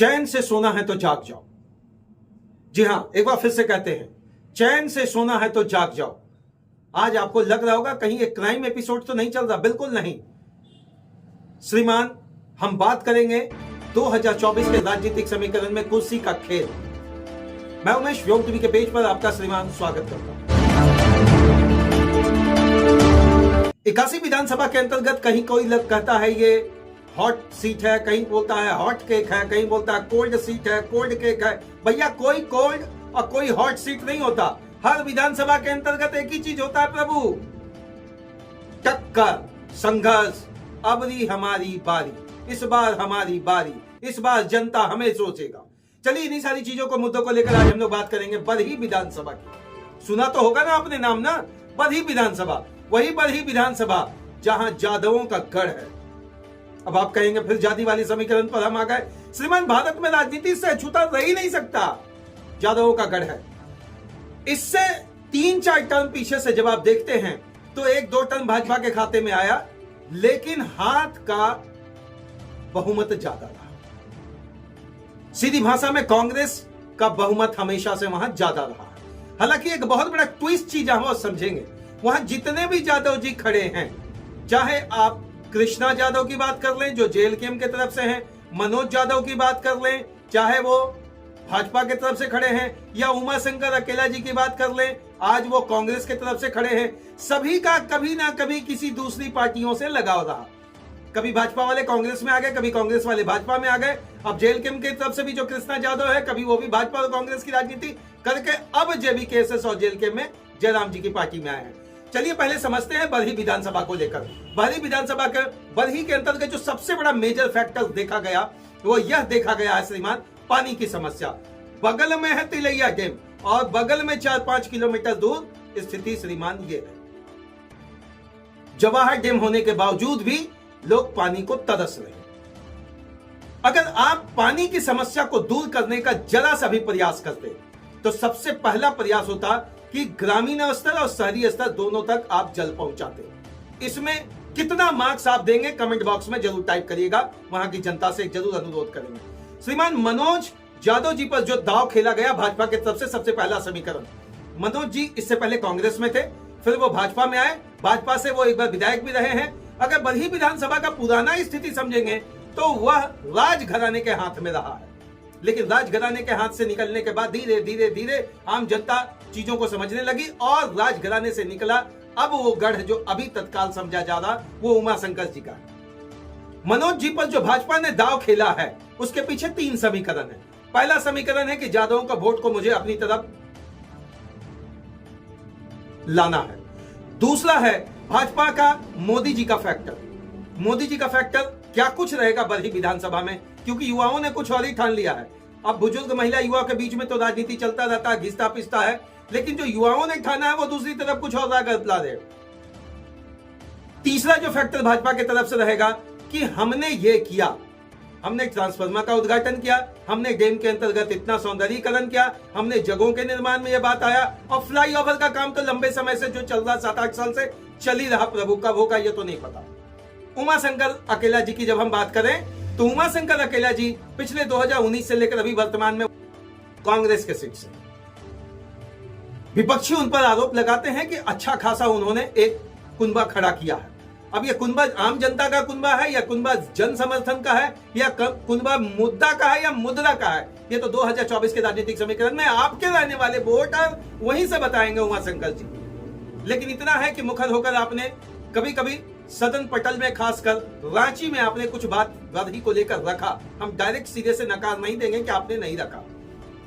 चैन से सोना है तो जाग जाओ। जी हां, एक बार फिर से कहते हैं, चैन से सोना है तो जाग जाओ। आज आपको लग रहा होगा कहीं एक क्राइम एपिसोड तो नहीं चल रहा, बिल्कुल नहीं श्रीमान। हम बात करेंगे 2024 के राजनीतिक समीकरण में कुर्सी का खेल। मैं उमेश व्योम टीवी के पेज पर आपका श्रीमान स्वागत करता हूं। 81 विधानसभा के अंतर्गत कहीं कोई लोग कहता है ये हॉट सीट है, कहीं बोलता है हॉट केक है, कहीं बोलता है कोल्ड सीट है, कोल्ड केक है। भैया कोई कोल्ड और कोई हॉट सीट नहीं होता। हर विधानसभा के अंतर्गत एक ही चीज होता है प्रभु, टक्कर, संघर्ष। अब रही हमारी बारी, इस बार हमारी बारी, इस बार जनता हमें सोचेगा। चलिए इन्हीं सारी चीजों को, मुद्दों को लेकर आज हम लोग बात करेंगे बरही विधानसभा की। सुना तो होगा ना आपने नाम ना, बरही विधानसभा। वही बरही विधानसभा जहां जादवों का गढ़ है। अब आप कहेंगे फिर जाति वाली समीकरण पर हम आ गए। श्रीमान, भारत में राजनीति से अछूता रह ही नहीं सकता, जादवों का गढ़ है। इससे 3-4 टर्म पीछे से जब आप देखते हैं तो 1-2 टर्म भाजपा के खाते में आया, लेकिन हाथ का बहुमत ज्यादा रहा। सीधी भाषा में कांग्रेस का बहुमत हमेशा से वहां ज्यादा रहा है। हालांकि एक बहुत बड़ा ट्विस्ट चीज हम समझेंगे, वहां जितने भी यादव जी खड़े हैं, चाहे आप कृष्णा यादव की बात कर लें जो जेएलकेएम के तरफ से हैं, मनोज यादव की बात कर लें चाहे वो भाजपा के तरफ से खड़े हैं, या उमाशंकर अकेला जी की बात कर लें आज वो कांग्रेस के तरफ से खड़े हैं, सभी का कभी ना कभी किसी दूसरी पार्टियों से लगाव रहा। कभी भाजपा वाले कांग्रेस में आ गए, कभी कांग्रेस वाले भाजपा में आ गए। अब जेएलकेएम की तरफ से भी जो कृष्णा यादव है, कभी वो भी भाजपा और कांग्रेस की राजनीति करके अब जेबीकेएसएस और जेएलकेएम में जयराम जी की पार्टी में आए हैं। चलिए पहले समझते हैं बरही विधानसभा को लेकर। बरही विधानसभा के बरही के अंतर्गत जो सबसे बड़ा मेजर फैक्टर देखा गया वो यह देखा गया है श्रीमान, पानी की समस्या। बगल में है तिलैया डैम और बगल में 4-5 किलोमीटर दूर स्थिति श्रीमान ये है। जवाहर डैम होने के बावजूद भी लोग पानी को तरस रहे हैं। अगर आप पानी की समस्या को दूर करने का जरा सा भी प्रयास करते तो सबसे पहला प्रयास होता कि ग्रामीण स्तर और शहरी स्तर दोनों तक आप जल पहुंचाते। इसमें कितना मार्क्स आप देंगे कमेंट बॉक्स में जरूर टाइप करिएगा, वहां की जनता से जरूर अनुरोध करेंगे। श्रीमान मनोज यादव जी पर जो दांव खेला गया भाजपा की तरफ से, सबसे पहला समीकरण, मनोज जी इससे पहले कांग्रेस में थे, फिर वो भाजपा में आए, भाजपा से वो एक बार विधायक भी रहे हैं। अगर बरही विधानसभा का पुराना स्थिति समझेंगे तो वह राजघराने के हाथ में रहा है, लेकिन राजघराने के हाथ से निकलने के बाद धीरे धीरे धीरे आम जनता चीजों को समझने लगी और राजघराने से निकला अब वो गढ़ जो अभी तत्काल समझा जा रहा वो उमाशंकर जी का है। मनोज जी पर जो भाजपा ने दांव खेला है उसके पीछे 3 समीकरण है। पहला समीकरण है कि यादवों का वोट को मुझे अपनी तरफ लाना है। दूसरा है भाजपा का मोदी जी का फैक्टर। मोदी जी का फैक्टर क्या कुछ रहेगा बरही विधानसभा में, क्योंकि युवाओं ने कुछ और ही ठान लिया है। अब बुजुर्ग महिला युवा के बीच में तो राजनीति चलता रहता है, घिसता पिसता है, लेकिन जो युवाओं ने ठाना है वो दूसरी तरफ कुछ और ला दे। तीसरा जो फैक्टर भाजपा की तरफ से रहेगा कि हमने ये किया, हमने ट्रांसफार्मर का उद्घाटन किया, हमने डैम के अंतर्गत इतना सौंदर्यीकरण किया, हमने जगहों के निर्माण में यह बात आया, और फ्लाईओवर का काम तो लंबे समय से जो चल रहा 7-8 साल से चल ही रहा, प्रभु कब होगा ये तो नहीं पता। उमाशंकर अकेला जी की जब हम बात करें तो उमाशंकर अकेला जी पिछले 2019 से लेकर अभी वर्तमान में कांग्रेस के सीट से, विपक्षी उन पर आरोप लगाते हैं कि अच्छा खासा उन्होंने एक कुनबा खड़ा किया है। अब यह कुनबा आम जनता का कुनबा है या कुनबा जन समर्थन का है या कुनबा मुद्दा का है या मुद्रा का है, ये तो 2024 के राजनीतिक समीकरण में आपके रहने वाले वोटर वहीं से बताएंगे उमाशंकर जी। लेकिन इतना है कि मुखर होकर आपने कभी कभी सदन पटल में, खासकर रांची में आपने कुछ बात बरही को लेकर रखा। हम डायरेक्ट सीधे से नकार नहीं देंगे कि आपने नहीं रखा,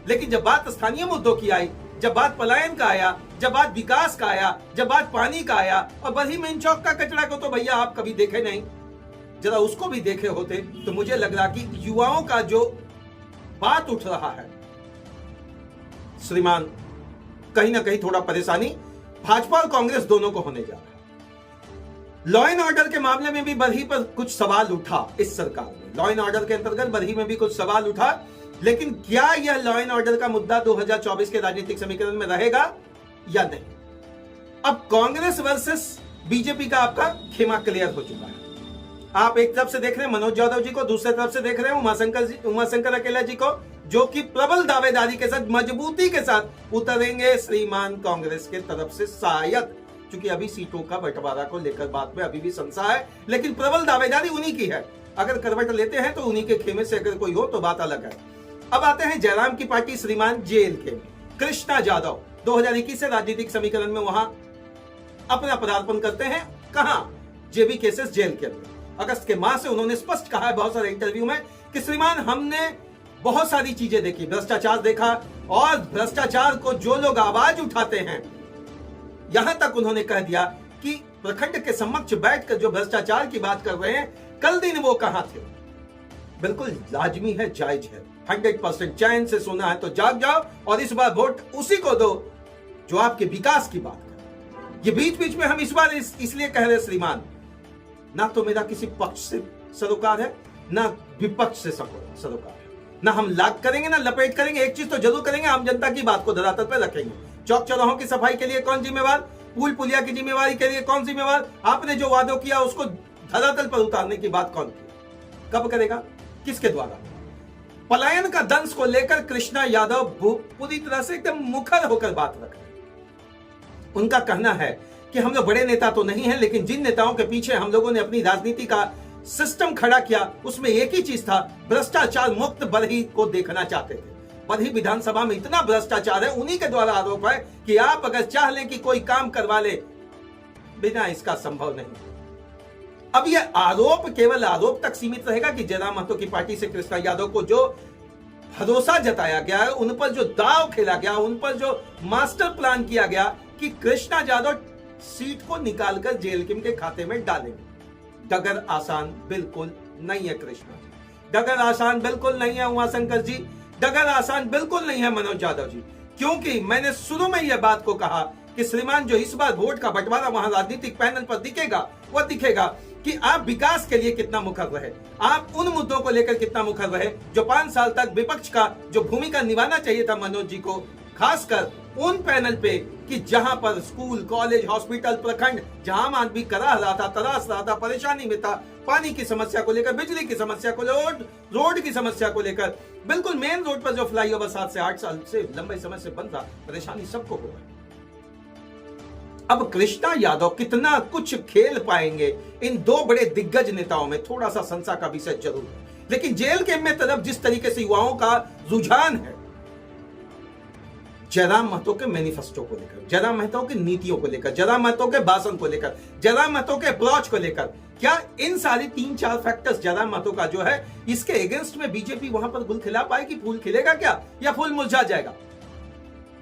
लेकिन जब बात स्थानीय मुद्दों की आई, जब बात पलायन का आया, जब बात विकास का आया, जब बात पानी का आया, और बरही मेन चौक का कचरा को तो भैया आप कभी देखे नहीं, जरा उसको भी देखे होते तो मुझे लग रहा कि युवाओं का जो बात उठ रहा है श्रीमान, कहीं ना कहीं थोड़ा परेशानी भाजपा और कांग्रेस दोनों को होने जा रहा है। लॉ एंड ऑर्डर के मामले में भी बरही पर कुछ सवाल उठा इस सरकार में। लॉ एंड ऑर्डर के अंतर्गत बरही में भी कुछ सवाल उठा, लेकिन क्या यह लॉ एंड ऑर्डर का मुद्दा 2024 के राजनीतिक समीकरण में रहेगा या नहीं? अब कांग्रेस वर्सेस बीजेपी का आपका खेमा क्लियर हो चुका है। आप एक तरफ से देख रहे हैं मनोज यादव जी को, दूसरे तरफ से देख रहे हैं उमाशंकर अकेला जी को, जो कि प्रबल दावेदारी के साथ, मजबूती के साथ उतरेंगे श्रीमान कांग्रेस के तरफ से शायद, क्योंकि अभी सीटों का बंटवारा को लेकर बात में अभी भी संशय है, लेकिन प्रबल दावेदारी उन्हीं की है। अगर करवट लेते हैं तो उन्हीं के खेमे से अगर कोई हो तो बात अलग है। अब आते हैं जयराम की पार्टी श्रीमान JLK में। कृष्णा यादव 2021 से राजनीतिक समीकरण में वहां अपना पदार्पण करते हैं। कहां? JB केसेस JLK में। अगस्त के माह से उन्होंने स्पष्ट कहा है बहुत सारे इंटरव्यू में कि श्रीमान हमने बहुत सारी चीजें देखी, भ्रष्टाचार देखा, और भ्रष्टाचार को जो लोग आवाज उठाते हैं, यहां तक उन्होंने कह दिया कि प्रखंड के समक्ष बैठकर जो भ्रष्टाचार की बात कर रहे हैं, कल दिन वो कहां थे। बिल्कुल लाजमी है, जायज है, 100% चैन से सोना है तो जाग जाओ और इस बार वोट उसी को दो जो आपके विकास की बात करे। ये बीच बीच में हम इस बार इसलिए कह रहे श्रीमान, ना तो मेरा किसी पक्ष से सरोकार है, ना विपक्ष से सरोकार है, ना हम लाग करेंगे ना लपेट करेंगे। एक चीज तो जरूर करेंगे, आम जनता की बात को धरातल पर रखेंगे। चौक चौराहों की सफाई के लिए कौन जिम्मेवार, पुल पुलिया की जिम्मेवारी के लिए कौन जिम्मेवार, आपने जो वादों किया उसको धरातल पर उतारने की बात कौन की, कब करेगा, किसके द्वारा। पलायन का दंश को लेकर कृष्णा यादव पूरी तरह से एकदम मुखर होकर बात रख रहे हैं। उनका कहना है कि हम लोग बड़े नेता तो नहीं हैं, लेकिन जिन नेताओं के पीछे हम लोगों ने अपनी राजनीति का सिस्टम खड़ा किया उसमें एक ही चीज था, भ्रष्टाचार मुक्त बरही को देखना चाहते थे। बरही विधानसभा में इतना भ्रष्टाचार है, उन्हीं के द्वारा आरोप है कि आप अगर चाह लें कि कोई काम करवा ले, बिना इसका संभव नहीं। अब यह आरोप केवल आरोप तक सीमित रहेगा कि जयराम महतो की पार्टी से कृष्णा यादव को जो भरोसा जताया गया है, उन पर जो दाव खेला गया, उन पर जो मास्टर प्लान किया गया कि कृष्णा यादव सीट को निकालकर JLK के खाते में डालेंगे। डगर आसान बिल्कुल नहीं है कृष्णा जी, डगर आसान बिल्कुल नहीं है उमाशंकर जी, डगर आसान बिल्कुल नहीं है मनोज यादव जी। क्योंकि मैंने शुरू में यह बात को कहा कि श्रीमान जो इस बार वोट का बंटवारा वहां राजनीतिक पैनल पर दिखेगा, वह दिखेगा कि आप विकास के लिए कितना मुखर रहे, आप उन मुद्दों को लेकर कितना मुखर रहे जो 5 साल तक विपक्ष का जो भूमिका निभाना चाहिए था मनोज जी को, खासकर उन पैनल पे कि जहां पर स्कूल, कॉलेज, हॉस्पिटल, प्रखंड, जहां आम आदमी कराह रहा था, तरास रहा था, परेशानी में था, पानी की समस्या को लेकर, बिजली की समस्या को लेकर, रोड की समस्या को लेकर, बिल्कुल मेन रोड पर जो फ्लाईओवर 7 से 8 साल से लंबे समय से बंद था, परेशानी सबको हो रही। अब कृष्णा यादव कितना कुछ खेल पाएंगे इन दो बड़े दिग्गज नेताओं में, थोड़ा सा संशय का विषय जरूर है। लेकिन JLK में तरफ जिस तरीके से युवाओं का रुझान है, जयराम महतो के मैनिफेस्टो को लेकर, जयराम महतो की नीतियों को लेकर, जयराम महतो के भाषण को लेकर, जयराम महतो के अप्रोच को लेकर, क्या इन सारी 3-4 फैक्टर्स जयराम महतो का जो है, इसके अगेंस्ट में बीजेपी वहां पर गुल खिला पाएगी? फूल खिलेगा क्या या फूल मुरझा जाएगा?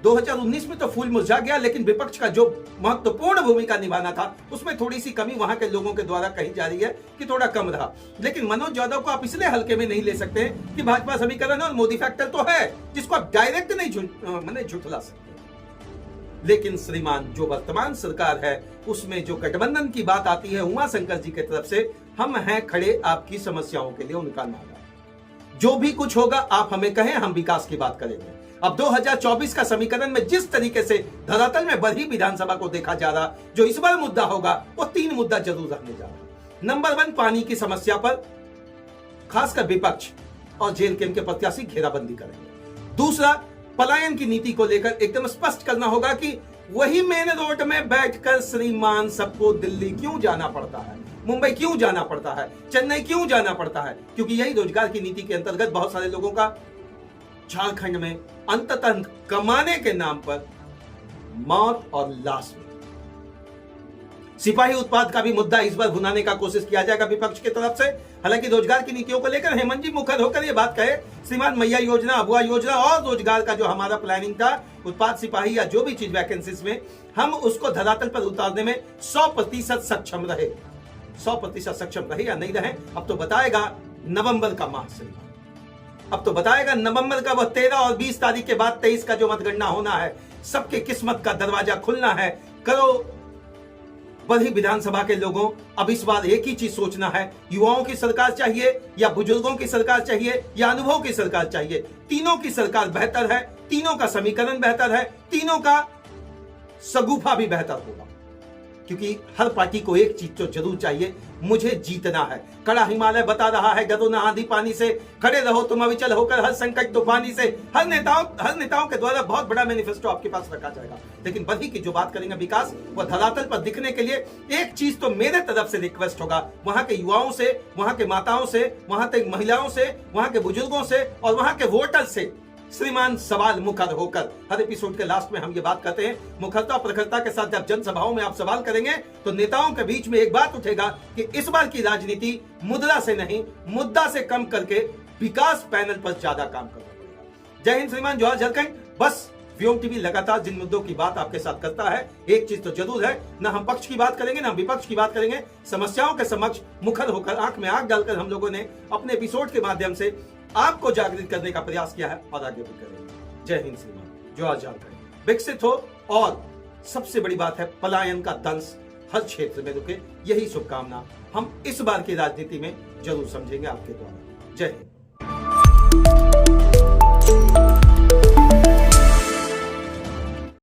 2019 में तो फूल मुरझा गया, लेकिन विपक्ष का जो महत्वपूर्ण भूमिका निभाना था उसमें थोड़ी सी कमी वहां के लोगों के द्वारा कही जा रही है कि थोड़ा कम रहा। लेकिन मनोज यादव को आप इसलिए हल्के में नहीं ले सकते हैं कि भाजपा समीकरण और मोदी फैक्टर तो है जिसको आप डायरेक्ट नहीं झुठला सकते। लेकिन श्रीमान जो वर्तमान सरकार है उसमें जो गठबंधन की बात आती है उमाशंकर जी की तरफ से, हम हैं खड़े आपकी समस्याओं के लिए, उनका नारा, जो भी कुछ होगा आप हमें कहें, हम विकास की बात करेंगे। अब 2024 का समीकरण में जिस तरीके से धरातल में बरही विधानसभा को देखा जा रहा, जो इस बार मुद्दा होगा वो 3 मुद्दा जरूर रहने जा रहा। नंबर 1, पानी की समस्या पर खासकर विपक्ष और JLK के प्रत्याशी घेराबंदी करेंगे। दूसरा, पलायन की नीति को लेकर एकदम स्पष्ट करना होगा कि वही मेन रोड में बैठकर श्रीमान सबको दिल्ली क्यों जाना पड़ता है, मुंबई क्यों जाना पड़ता है, चेन्नई क्यों जाना पड़ता है, क्योंकि यही रोजगार की नीति के अंतर्गत बहुत सारे लोगों का झारखंड में अंततः कमाने के नाम पर मौत और लाश में। सिपाही उत्पाद का भी मुद्दा इस बार भुनाने का कोशिश किया जाएगा विपक्ष की तरफ से। हालांकि रोजगार की नीतियों को लेकर हेमंत जी मुखर होकर यह बात कहे, श्रीमान मैया योजना, अबुआ योजना और रोजगार का जो हमारा प्लानिंग था, उत्पाद सिपाही या जो भी चीज वैकेंसीज में, हम उसको धरातल पर उतारने में 100% सक्षम रहे। 100% सक्षम रहे या नहीं रहे अब तो बताएगा नवंबर का माह श्रीमान, अब तो बताएगा नवंबर का वह 13 और 20 तारीख के बाद 23 का जो मतगणना होना है। सबके किस्मत का दरवाजा खुलना है। करो बरही विधानसभा के लोगों, अब इस बार एक ही चीज सोचना है, युवाओं की सरकार चाहिए या बुजुर्गों की सरकार चाहिए या अनुभव की सरकार चाहिए। तीनों की सरकार बेहतर है, तीनों का समीकरण बेहतर है, तीनों का सगुफा भी बेहतर होगा, क्योंकि हर पार्टी को एक चीज तो जरूर चाहिए, मुझे जीतना है। कड़ा हिमालय बता रहा है डरो ना आंधी पानी से, खड़े रहो तुम अविचल होकर हर संकट तूफानी से। हर नेताओं के द्वारा बहुत बड़ा मैनिफेस्टो आपके पास रखा जाएगा। लेकिन बधी की जो बात करेंगे विकास, वो धरातल पर दिखने के लिए एक चीज तो मेरे तरफ से रिक्वेस्ट होगा, वहां के युवाओं से, वहां के माताओं से, वहां के महिलाओं से, वहां के बुजुर्गों से और वहां के वोटर से, श्रीमान सवाल मुखर होकर। हर एपिसोड के लास्ट में हम ये बात करते हैं, मुखरता प्रखरता के साथ जब जनसभाओं में आप सवाल करेंगे तो नेताओं के बीच में एक बात उठेगा कि इस बार की राजनीति मुद्रा से नहीं, मुद्दा से कम करके विकास पैनल पर ज्यादा काम करना पड़ेगा। जय हिंद श्रीमान जवाहर झारखंड। बस व्योम टीवी लगातार जिन मुद्दों की बात आपके साथ करता है, एक चीज तो जरूर है, ना हम पक्ष की बात करेंगे ना हम विपक्ष की बात करेंगे, समस्याओं के समक्ष मुखर होकर, आंख में आंख डालकर हम लोगों ने अपने एपिसोड के माध्यम से आपको जागृत करने का प्रयास किया है और आगे भी करेंगे। जय हिंद श्रीमान जवाहर झारखंड। विकसित हो और सबसे बड़ी बात है पलायन का दंश हर क्षेत्र में रुके, यही शुभकामना हम इस बार की राजनीति में जरूर समझेंगे आपके द्वारा। जय हिंद।